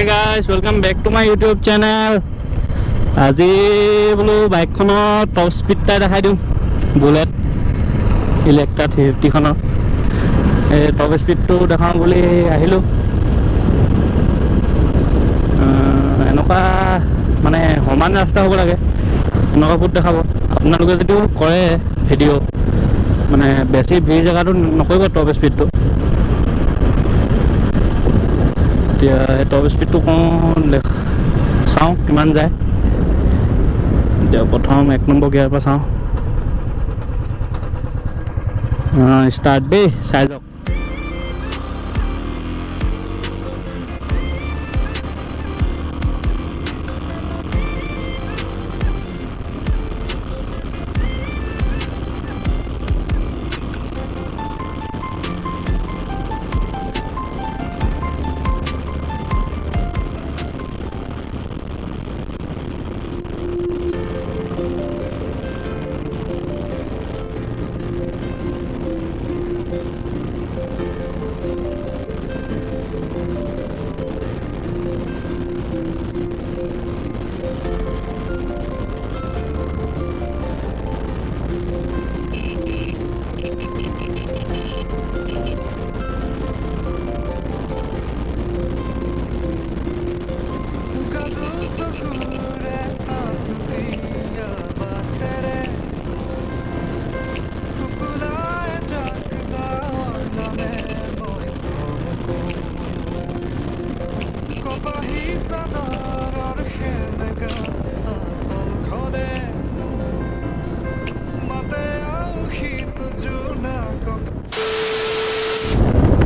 Hey guys, welcome back to my YouTube channel. আজি বোলো বাইকখনৰ টপ স্পীডটা দেখাই দিওঁ বুলেট ইলেক্ট্ৰা 350 খনৰ এই টপ স্পীডটো দেখাওঁ বুলি আহিলোঁ এনেকুৱা মানে সমান ৰাস্তা হ'ব লাগে এনেকুৱা বহুত দেখাব আপোনালোকে যদিও কৰে ভিডিঅ' মানে বেছি ভিৰ জেগাটো নকৰিব টপ স্পীডটো এতিয়া টপ স্পীডটো কওঁ চাওঁ কিমান যায় এতিয়া প্ৰথম 1 নম্বৰ গিয়াৰৰ পৰা চাওঁ ষ্টাৰ্ট দেই চাই যাওক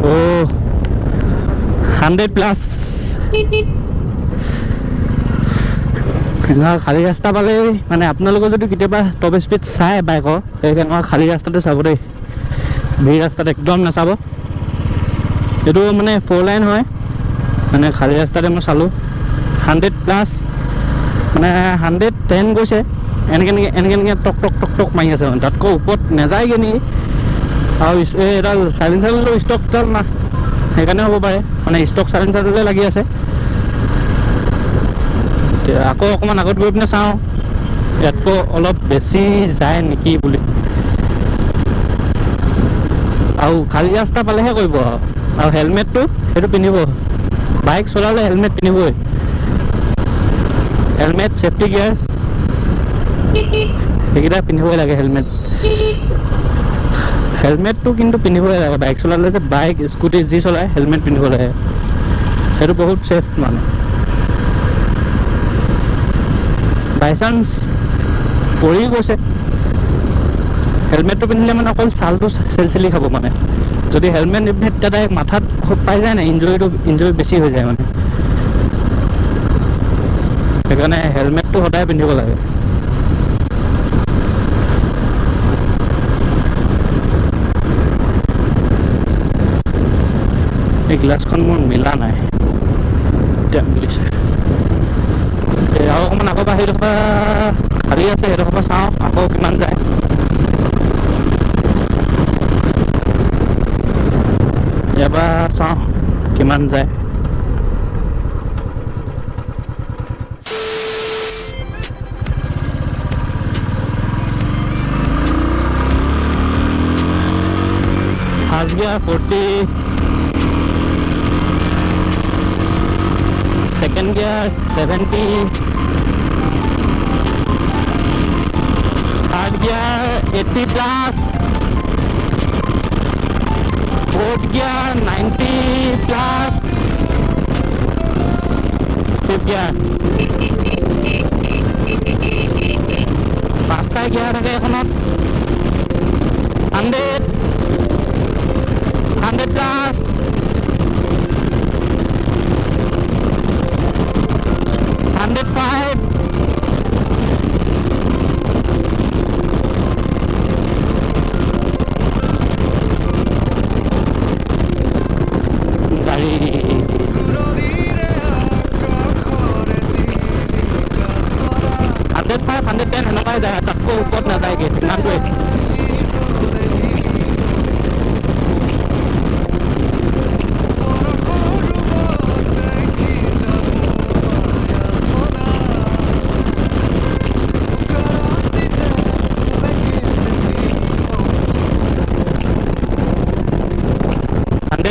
Oh, 100 plus. খালী ৰাস্তা পালে মানে আপোনালোকে যদি কেতিয়াবা টপ স্পীড চাই বাইকৰ সেইকাৰণে খালী ৰাস্তাতে চাব দেই ভিৰ ৰাস্তাত একদম নাচাব এইটো মানে 4 লাইন হয় মানে খালী ৰাস্তাতে মই চালোঁ 100 প্লাছ মানে 110 গৈছে এনেকৈ টক টক টক টক মাৰি আছে মানে তাতকৈ ওপৰত নাযায়গৈ নেকি আৰু এইডাল চাইলেঞ্চাৰটো ষ্টকডাল না সেইকাৰণে হ'ব পাৰে মানে ষ্টক চাইলেঞ্চাৰটোলৈ লাগি আছে আকৌ অকণমান আগত গৈ পিনে চাওঁ ইয়াতকৈ অলপ বেছি যায় নেকি বুলি আৰু খালী ৰাস্তা পালেহে কৰিব আৰু হেলমেটটো সেইটো পিন্ধিব বাইক চলালে হেলমেট পিন্ধিবই হেলমেট ছেফটি গিয়াৰ্ছ সেইকেইটা পিন্ধিবই লাগে হেলমেটটো কিন্তু পিন্ধিবই লাগে বাইক চলালে যে বাইক স্কুটি যি চলায় হেলমেট পিন্ধিব লাগে সেইটো বহুত ছেফ মানে বাই চান্স পৰি গৈছে হেলমেটটো পিন্ধিলে মানে অকল ছালটো চেলচেলি খাব মানে যদি হেলমেট নিপিন্ধে তেতিয়া তাই মাথাত পাই যায় না ইঞ্জৰি বেছি হৈ যায় মানে সেইকাৰণে হেলমেটটো সদায় পিন্ধিব লাগে এই গ্লাছখন মোৰ মিলা নাই এতিয়া মিলিছে আৰু অকণমান আগৰ পৰা সেইডোখৰ খালী আছে সেইডোখৰ পৰা চাওঁ আকৌ কিমান যায় ইয়াৰ পৰা চাওঁ কিমান যায় first gear 40 second gear 70 third gear 80 plus fourth gear 90 plus fifth gear পাঁচটা গিয়াৰ থাকে এখনত 100 plus গাড়ী 105 110 এনেকুৱাই যায় তাতকৈ ওপৰত নাযায়গৈ ইমানটোৱে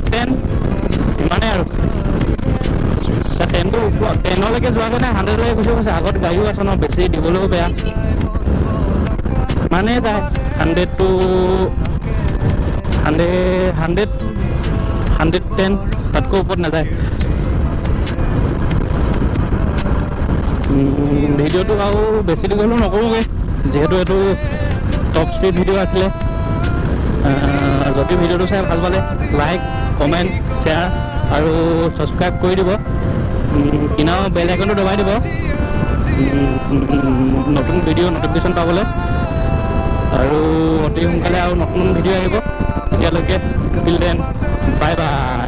110 ইমানেই আৰু ট্ৰেনটো 10লৈকে যোৱাকৈ নাই 100লৈকে গুচি গৈছে আগত গাড়ীও আছে ন বেছি দিবলৈও বেয়া মানে যায় 100 to 110 তাতকৈ ওপৰত নাযায় ভিডিঅ'টো আৰু বেছি দীঘলো নকৰোঁগৈ যিহেতু এইটো টপ স্পীড ভিডিঅ' আছিলে যদি ভিডিঅ'টো চাই ভাল পালে লাইক কমেণ্ট শ্বেয়াৰ আৰু ছাবস্ক্ৰাইব কৰি দিব কিনাও বেল আইকনটো দবাই দিব নতুন ভিডিঅ' নটিফিকেশ্যন পাবলৈ আৰু অতি সোনকালে আৰু নতুন ভিডিঅ' আহিব তেতিয়ালৈকে টিল দেন বাই বাই